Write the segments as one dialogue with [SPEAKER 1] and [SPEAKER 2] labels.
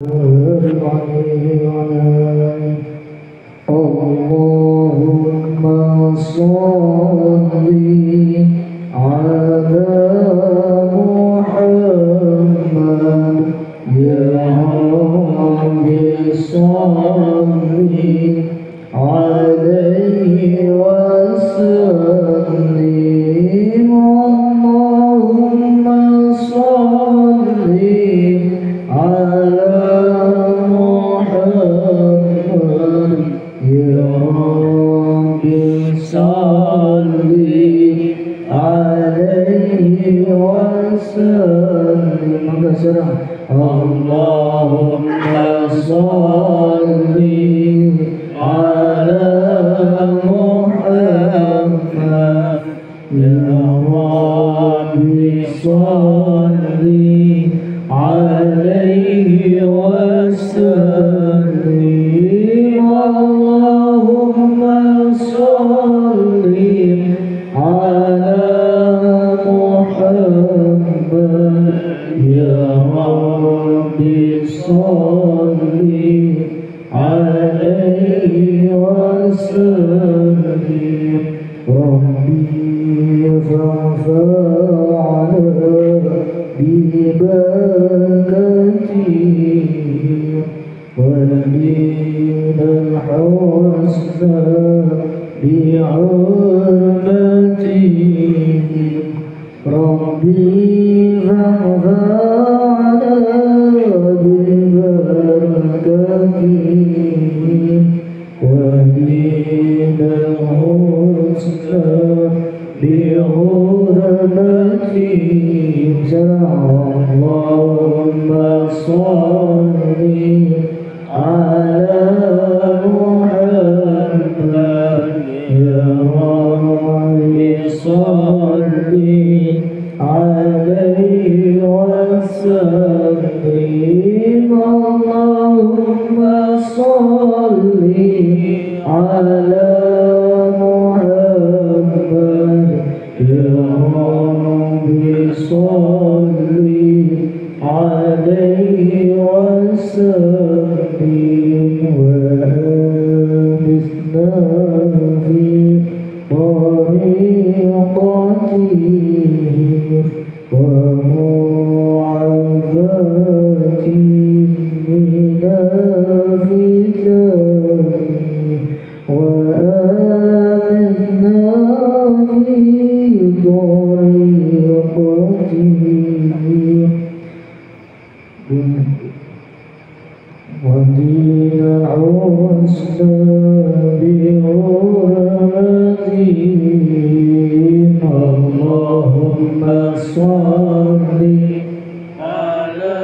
[SPEAKER 1] اللهم صل على محمد يا رب صل عليه وسلم اللهم صل على محمد يا رب صل عليه وسلم اللهم صل على محمد يا رب صل عليه وسلم اللهم صل على محمد يا رب صل عليه وسلم ربي فانفعنا ببركته ولدينا الحسنى بعرمته ربي فانفعنا ببركته ولدينا الحسنى بعرمته اللهم صل على محمد يا رب صل عليه وسلم اللهم صل على محمد يا رب صل عليه وسلم وآنسنا في طريقته ومعافاته من الفتن وآمنا في طريقته ودين الحسنى بعرمته اللهم صل على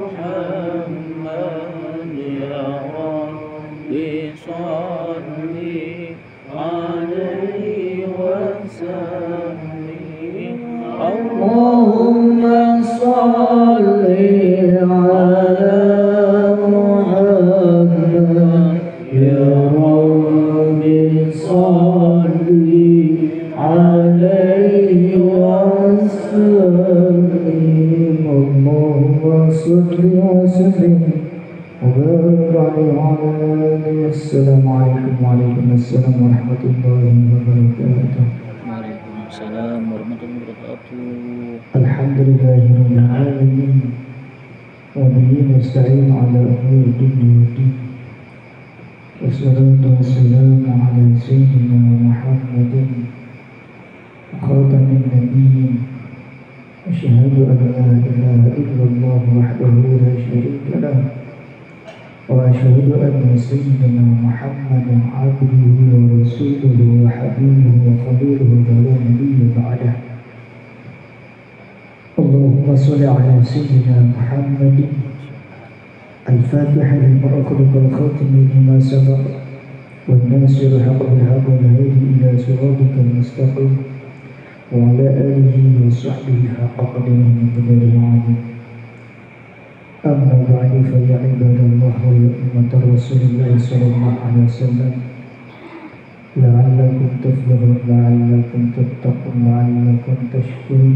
[SPEAKER 1] محمد يا رب صل عليه وسلم اللهم صل على محمد يا رب صل عليه وسلم اللهم صل وسلم وبارك عليه وعلى آله السلام عليكم وعليكم السلام ورحمة الله وبركاته.
[SPEAKER 2] وعليكم السلام ورحمة الله وبركاته.
[SPEAKER 1] الحمد لله رب العالمين وبه نستعين على أمور الدنيا والدين والصلاة والسلام على سيدنا محمد خاتم النبيين أشهد أن لا إله إلا الله وحده لا شريك له وأشهد أن سيدنا محمدا عبده ورسوله وحبيبه وخليله لا نبي بعده. اللهم صل على سيدنا محمد الفاتح لما أخلق الخاتم لما سبق والناصر الحق بالحق والهادي إلى صراطك المستقيم وعلى آله وصحبه حق قدره ومقداره العظيم. أما بعد فيا عباد الله ويا أمة رسول الله صلى الله عليه وسلم لعلكم تفلحون لعلكم تتقون لعلكم تشكرون.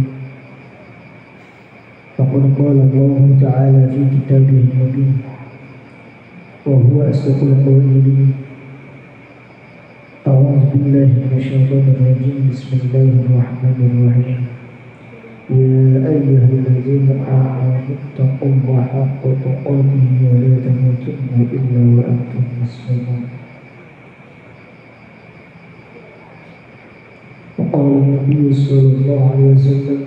[SPEAKER 1] فقد فقد قال الله تعالى في كتابه المبين وهو أصدق القائلين أعوذ بالله من الشيطان الرجيم بسم الله الرحمن الرحيم يا أيها الذين آمنوا اتقوا الله حق تقاته ولا تموتن إلا وأنتم مسلمون. وقال النبي صلى الله عليه وسلم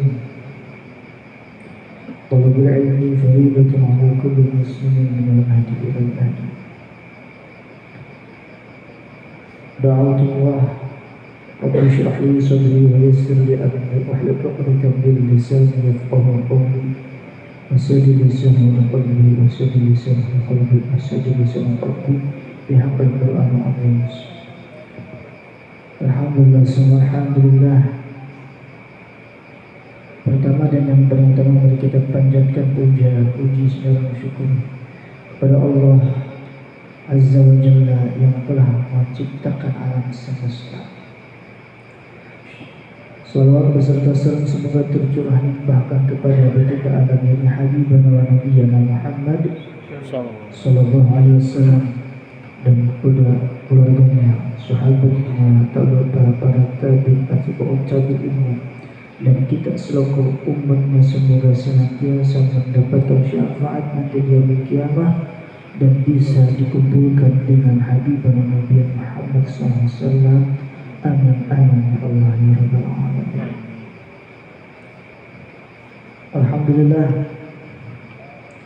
[SPEAKER 1] طلب العلم فريضة على كل مسلم من المهد إلى المهد. دعوت الله رب اشرح لي صدري ويسر لي أمري واحلل عقدة من لساني يفقهوا قولي وسدد لساني قلبي وسدد لساني قلبي وسدد لساني قلبي بحق القرآن العظيم. Alhamdulillah, semua alhamdulillah. Pertama dan yang paling utama mari kita panjatkan puji segala syukur kepada Allah Azza wa Jalla yang telah menciptakan alam semesta. Salawat beserta salam semoga tercurah limpahkan kepada baginda alam yang habibana wa nabiyana Muhammad sallallahu alaihi wasallam dan kepada keluarganya, sahabatnya, para tabi'in, atba'ut tabi'in dan kita selaku umatnya semoga senantiasa mendapatkan syafaat nanti di yaumil kiamah dan bisa dikumpulkan dengan habibana Nabi Muhammad SAW. Amin amin ya Allah ya Rabbal Alamin. Alhamdulillah,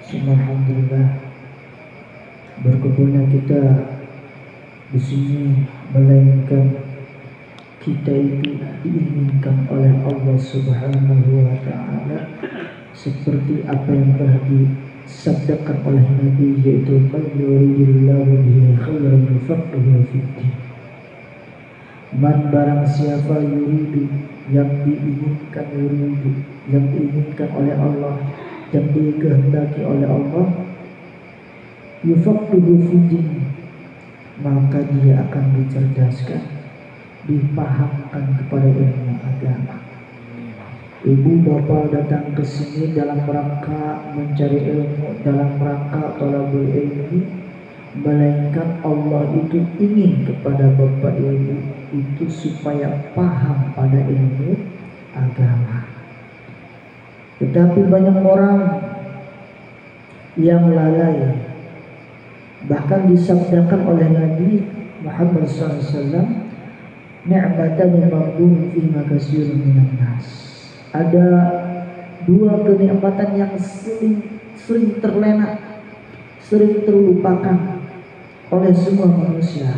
[SPEAKER 1] semua alhamdulillah. Berkumpulnya kita di sini melainkan kita itu diinginkan oleh Allah Subhanahu wa Ta'ala seperti apa yang telah disabdakan oleh Nabi, yaitu man yuridillahu bihi khairan yufaqihuhu fid-din. Man barang siapa yuridu yang diinginkan, yang diinginkan oleh Allah, yang dikehendaki oleh Allah, yufaqihuhu fid-din, maka dia akan dicerdaskan, dipahamkan kepada ilmu agama. Ibu bapak datang ke sini dalam rangka mencari ilmu, dalam rangka thalabul ilmi, melainkan Allah itu ingin kepada bapak ibu itu supaya paham pada ilmu agama. Tetapi banyak orang yang lalai, bahkan disabdakan oleh Nabi Muhammad SAW, ni'matan maghbun fi makasirun minan nas. Ada dua kenikmatan yang sering terlena, sering terlupakan oleh semua manusia.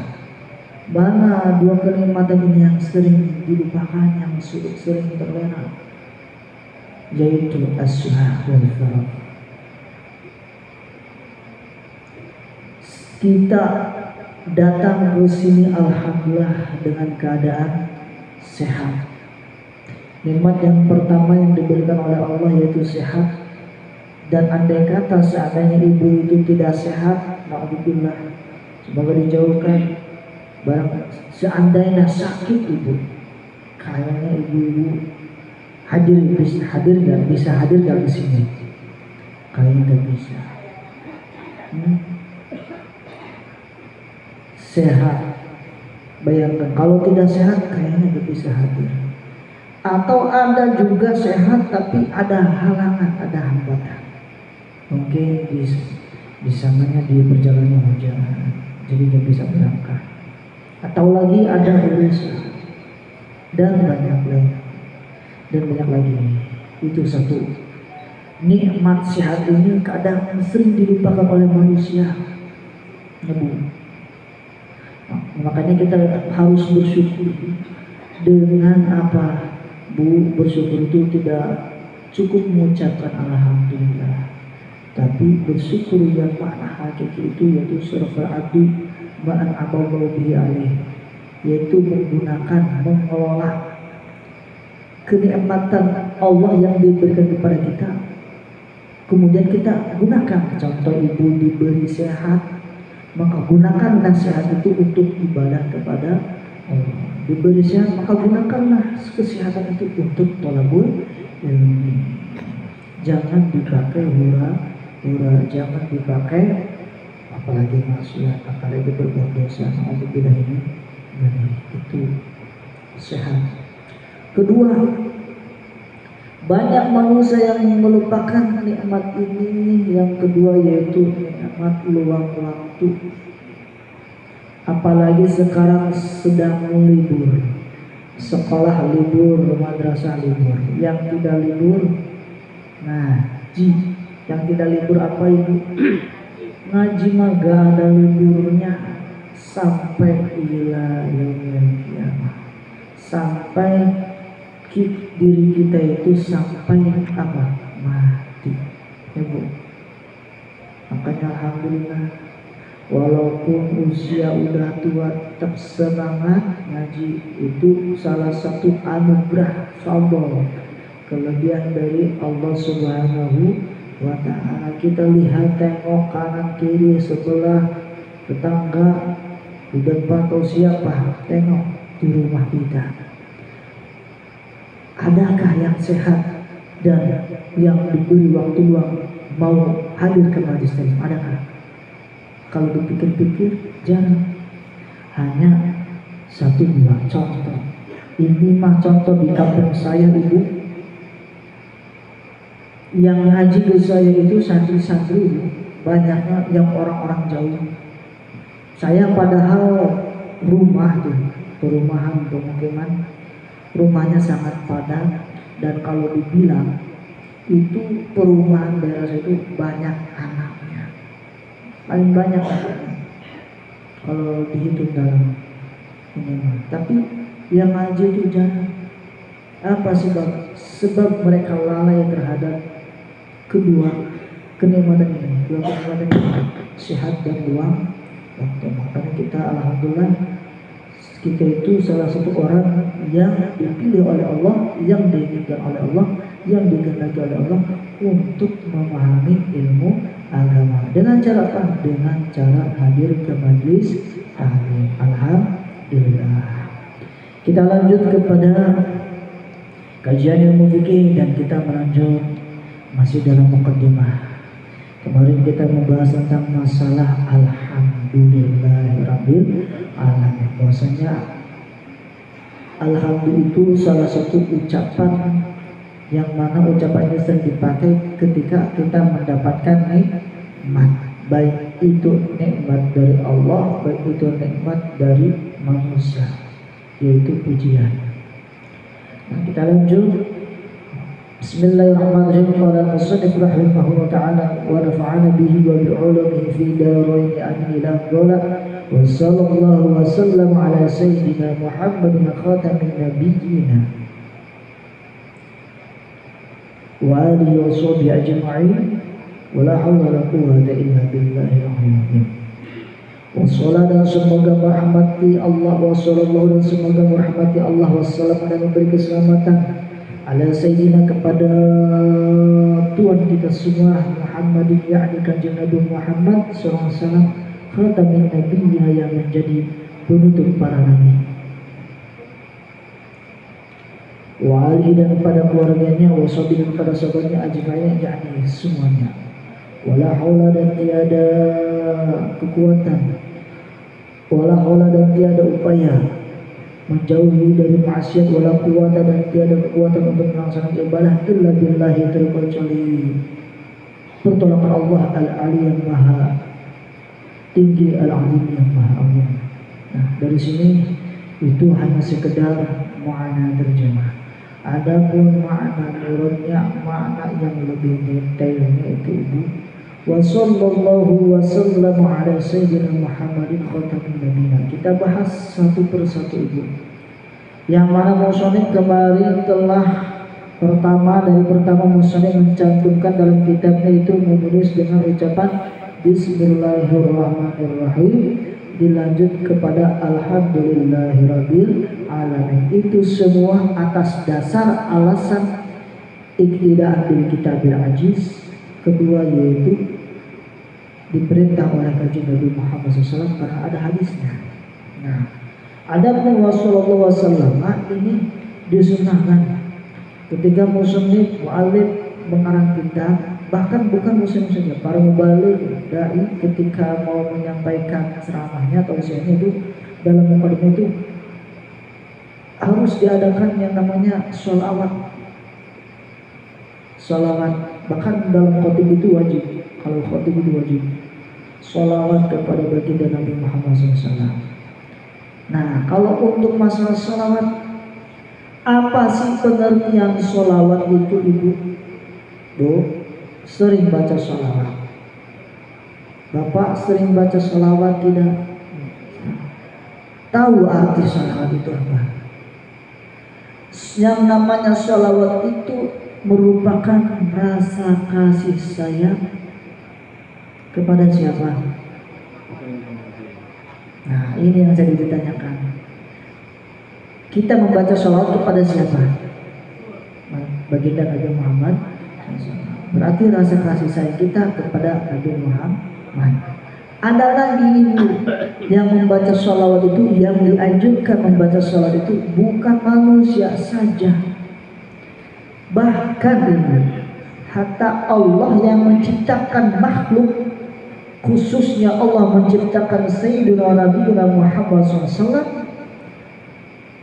[SPEAKER 1] Mana dua kenikmatan ini yang sering dilupakan, yang sering terlena? Yaitu as-suhah wal farah. Kita datang ke sini alhamdulillah dengan keadaan sehat. Nikmat yang pertama yang diberikan oleh Allah yaitu sehat. Dan andai kata seandainya ibu itu tidak sehat, na'udzubillah, semoga dijauhkan. Barang seandainya sakit ibu, kayaknya ibu bisa hadir gak di sini? Kayaknya gak bisa. Sehat, bayangkan kalau tidak sehat kayaknya gak bisa hadir. Atau ada juga sehat tapi ada halangan, ada hambatan. Mungkin di sananya di perjalanan hujan, jadi gak bisa berangkat. Atau lagi ada urusan dan banyak lagi. Itu satu. Nikmat sehat ini kadang sering dilupakan oleh manusia. Makanya kita harus bersyukur. Dengan apa? Bersyukur itu tidak cukup mengucapkan alhamdulillah, tapi bersyukur yang makna hakiki itu yaitu sarful abdi ma'an aballahu bihi alaih, yaitu menggunakan, mengelola kenikmatan Allah yang diberikan kepada kita, kemudian kita gunakan. Contoh ibu diberi sehat, maka gunakan nasihat itu untuk ibadah kepada Allah. Diberi sehat, maka gunakanlah kesehatan itu untuk thalabul ilmi. jangan dipakai hura-hura, jangan dipakai apalagi maksiat, apalagi berbuat dosa. Alhamdulillah ini itu sehat. Kedua, banyak manusia yang melupakan nikmat ini. Yang kedua yaitu nikmat luang waktu. Apalagi sekarang sedang libur, sekolah libur, madrasah libur. Yang tidak libur, ngaji. Yang tidak libur apa ibu? Ngaji mah gak ada liburnya sampai ila yaumil qiyamah, sampai diri kita itu sampai apa? Mati, ya bu. Makanya alhamdulillah, walaupun usia udah tua tetap semangat ngaji. Itu salah satu anugerah fadl, kelebihan dari Allah Subhanahu wa ta'ala. Kita lihat, tengok kanan kiri, sebelah, tetangga, di depan atau siapa, tengok di rumah kita, adakah yang sehat dan yang diberi waktu luang mau hadir ke majelis taklim? Adakah? Kalau dipikir-pikir jarang. Hanya satu dua contoh. Ini mah contoh di kampung saya ibu. Yang ngaji ke saya itu santri-santri, banyaknya yang orang-orang jauh. Saya padahal rumah tuh, perumahan pemukiman, rumahnya sangat padat, dan kalau dibilang itu perumahan daerah itu banyak anaknya, paling banyak anaknya kalau dihitung dalam ini. Tapi yang ngaji itu jarang. Apa sebab? Sebab mereka lalai terhadap kedua kenikmatan ini, dua kenikmatan ini, sehat dan luang waktu. Makanya kita alhamdulillah, kita itu salah satu orang yang dipilih oleh Allah, yang diinginkan oleh Allah, yang dikehendaki oleh Allah untuk memahami ilmu agama. Dengan cara apa? Dengan cara hadir ke majlis taklim. Alhamdulillah. Kita lanjut kepada kajian ilmu fikih dan kita melanjut masih dalam mukaddimah. Kemarin kita membahas tentang masalah alhamdulillahirabbil alamin. Bahwasanya alhamdulillah itu salah satu ucapan yang mana ucapan ini sering dipakai ketika kita mendapatkan nikmat, baik itu nikmat dari Allah, baik itu nikmat dari manusia, yaitu pujian. Nah, kita lanjut. Bismillahirrahmanirrahim. Qala al-musannif rahimahullah ta'ala wa nafa'ana bihi wa bi'ulumihi fi darain amin ila qala wa sallallahu wa sallam ala sayyidina Muhammadin khatamin nabiyyina wa alihi wa sahbihi ajma'in wa la hawla wa la quwwata illa billahi al-'aliyyil 'azim. Wassalam dan semoga merahmati Allah, wassallallahu dan semoga merahmati Allah, wassalam dan memberi keselamatan ala sayyidina kepada Tuhan kita semua Muhammadin, yakni kanjeng Nabi Muhammad SAW, khatamin nabiyya yang menjadi penutup para nabi, wa alihi dan kepada keluarganya, wa sahbihi dan kepada sahabatnya ajma'in, yakni semuanya. Wala haula dan tiada kekuatan, wala haula dan tiada upaya menjauhi dari maksiat, wala quwwata dan tiada kekuatan untuk melaksanakan ibadah illa billahi, terkecuali pertolongan Allah al-ali yang maha tinggi, al-azim yang maha agung. Nah, dari sini itu hanya sekedar makna terjemah. Adapun makna nurutnya, makna yang lebih detailnya itu ibu. Wa sallallahu wa sallam ala sayyidina Muhammadin khatamin nabiyyin. Kita bahas satu persatu ibu. Yang mana musannif kemarin telah pertama musannif mencantumkan dalam kitabnya itu menulis dengan ucapan Bismillahirrahmanirrahim, dilanjut kepada Alhamdulillahirabbil alamin. Itu semua atas dasar alasan iktidaan bil kitabil ajiz. Kedua yaitu diperintah oleh kanjeng Nabi Muhammad SAW karena ada hadisnya. Nah, adapun Rasulullah SAW ini disunahkan ketika musannif mu'allif mengarang kita, bahkan bukan muslim saja, para mubalik dai ketika mau menyampaikan ceramahnya atau usianya itu dalam mukadimah itu harus diadakan yang namanya sholawat. Bahkan dalam khotib itu wajib. Kalau khotib itu wajib sholawat kepada baginda Nabi Muhammad SAW. Nah, kalau untuk masalah sholawat, apa sih pengertian sholawat itu, Ibu? Bu, sering baca sholawat? Bapak sering baca sholawat tidak? Tahu arti sholawat itu apa? Yang namanya sholawat itu merupakan rasa kasih sayang kepada siapa? Nah, ini yang jadi ditanyakan. Kita membaca sholawat kepada siapa? Baginda Nabi Muhammad. Berarti rasa kasih sayang kita kepada Nabi Muhammad. Ada lagi yang membaca sholawat itu, yang dianjurkan membaca sholawat itu bukan manusia saja, bahkan ini hatta Allah yang menciptakan makhluk, khususnya Allah menciptakan Sayyidina Nabi Muhammad SAW.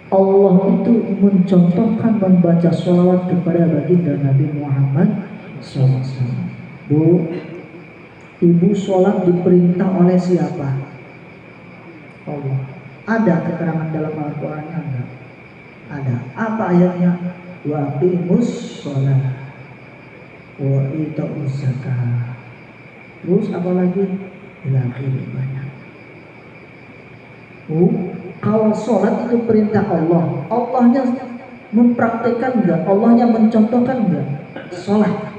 [SPEAKER 1] Allah itu mencontohkan membaca sholawat kepada baginda Nabi Muhammad SAW. Bu, Ibu sholat diperintah oleh siapa? Allah. Ada keterangan dalam Al-Quran? Enggak? Ada. Apa ayatnya? Wa aqimus sholat wa ita'uz zakah. Terus apa lagi? Banyak. Kalau sholat itu perintah Allah, Allahnya mempraktekkan enggak? Allahnya mencontohkan enggak? Sholat.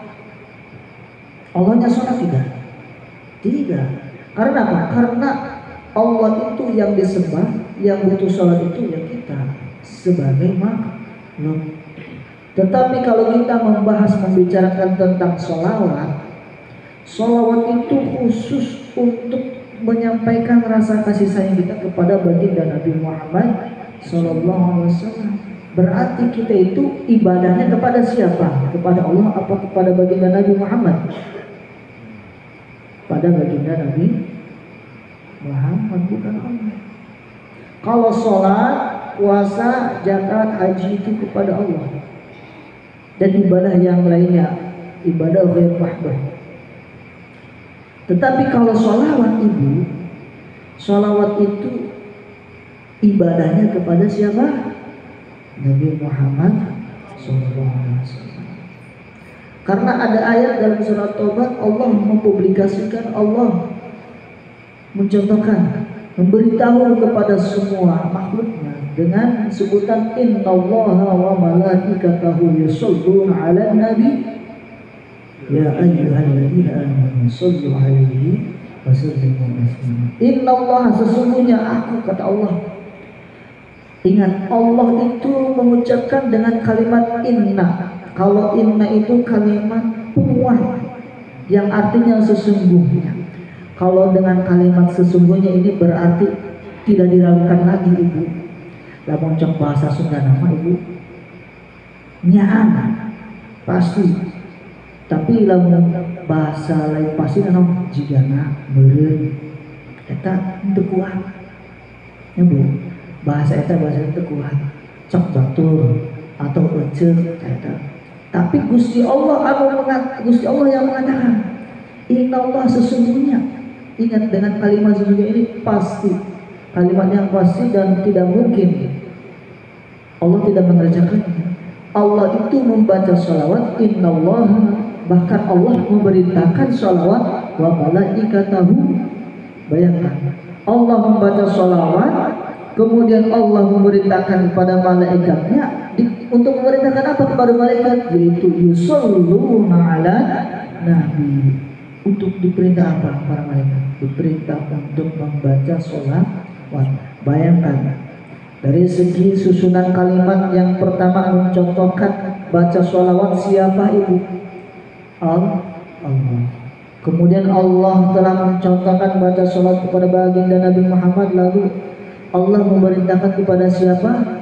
[SPEAKER 1] Allahnya sholat tidak? Tidak. Karena apa? Karena Allah itu yang disembah, yang butuh sholat itu ya kita sebagai makhluk. Tetapi kalau kita membicarakan tentang sholawat, sholawat itu khusus untuk menyampaikan rasa kasih sayang kita kepada baginda Nabi Muhammad SAW. Berarti kita itu ibadahnya kepada siapa? Kepada Allah apa kepada baginda Nabi Muhammad? Pada baginda Nabi Muhammad, bukan Allah. Kalau sholat, puasa, zakat, haji itu kepada Allah, dan ibadah yang lainnya ibadah ghair mahdoh. Tetapi kalau sholawat, Ibu, sholawat itu ibadahnya kepada siapa? Nabi Muhammad SAW. Karena ada ayat dalam surat Taubat, Allah mempublikasikan, Allah mencontohkan, memberitahu kepada semua makhluknya dengan sebutan innallaha wa malaikatahu yusholluna 'alan nabi ya ayyuhalladzina amanu shollu 'alaihi wa sallimu taslima. Innallaha, sesungguhnya aku, kata Allah. Ingat, Allah itu mengucapkan dengan kalimat inna. Kalau inna itu kalimat penguat yang artinya sesungguhnya. Kalau dengan kalimat sesungguhnya ini berarti tidak diragukan lagi, Ibu. Lamun cek bahasa Sunda nama, Ibu, nyaan pasti. Tapi lamun bahasa lain pasti nama jigana meureun eta teu kuat. Ya, Bu. Bahasa eta bahasa teu kuat. Cok batur atau eceuk eta. Tapi Gusti Allah yang mengatakan innallaha, sesungguhnya. Ingat, dengan kalimat sesungguhnya ini pasti, kalimat yang pasti dan tidak mungkin Allah tidak mengerjakannya. Allah itu membaca sholawat, innallaha, bahkan Allah memerintahkan sholawat, wa malaikatahu. Bayangkan, Allah membaca sholawat, kemudian Allah memerintahkan kepada malaikatnya untuk memerintahkan apa kepada malaikat, yaitu yusholluna 'alan nabi. Untuk diperintah apa para malaikat? Diperintah untuk membaca sholawat. Bayangkan, dari segi susunan kalimat, yang pertama mencontohkan baca sholawat siapa, Ibu? Allah. Kemudian Allah telah mencontohkan baca sholawat kepada baginda Nabi Muhammad, lalu Allah memerintahkan kepada siapa?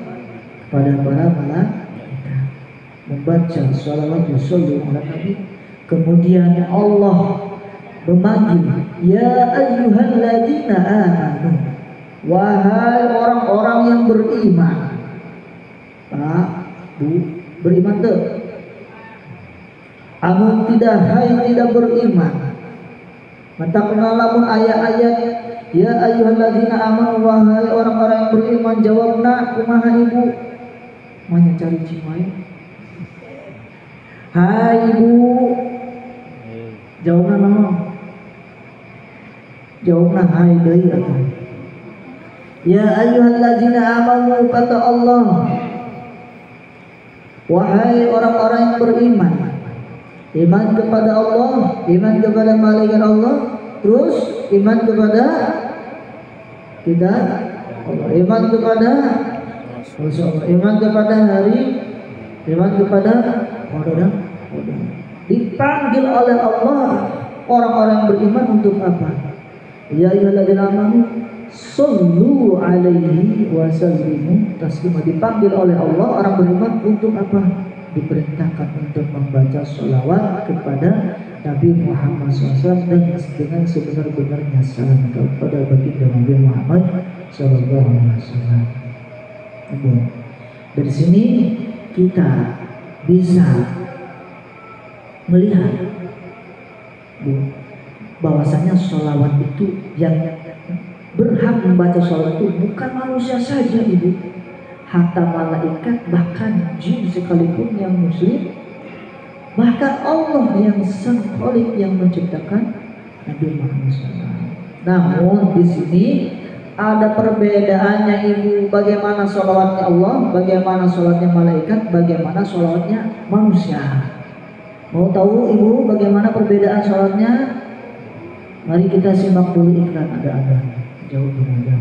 [SPEAKER 1] Pada para malaikat. membaca salawat yusallu ala Nabi, kemudian Allah memanggil, ya ayyuhalladzina amanu, wahai orang-orang yang beriman. Pak, Bu, beriman tuh. Amun tidak, hai tidak beriman. Mata kenalamun ayat-ayat ya ayyuhalladzina amanu, wahai orang-orang yang beriman, jawabna kumaha ibu? Manya cari cimai. Hai ibu, jawabna naon? Jawabna hai deui atuh. Ya ayyuhalladzina amanu, kata Allah, wahai orang-orang yang beriman, iman kepada Allah, iman kepada malaikat Allah, terus iman kepada kita Allah, iman kepada Rasulullah, iman kepada hari, iman kepada qadar. Dipanggil oleh Allah orang-orang beriman untuk apa? Ya ayyuhalladzina amanu sallu alaihi wa sallimu taslima. Dipanggil oleh Allah orang beriman untuk apa? Diperintahkan untuk membaca sholawat kepada Nabi Muhammad SAW dan dengan sebenar-benarnya salam kepada baginda Nabi Muhammad SAW. Dari sini kita bisa melihat bahwasanya sholawat itu yang berhak membaca sholawat itu bukan manusia saja, ibu, hatta malaikat, bahkan jin sekalipun yang muslim, bahkan Allah yang sang Khalik yang menciptakan Nabi Muhammad SAW. Namun di sini ada perbedaannya, ibu, bagaimana sholawatnya Allah, bagaimana sholawatnya malaikat, bagaimana sholawatnya manusia. Mau tahu ibu bagaimana perbedaan sholatnya? Mari kita simak dulu iklan, ada jauh berbeda.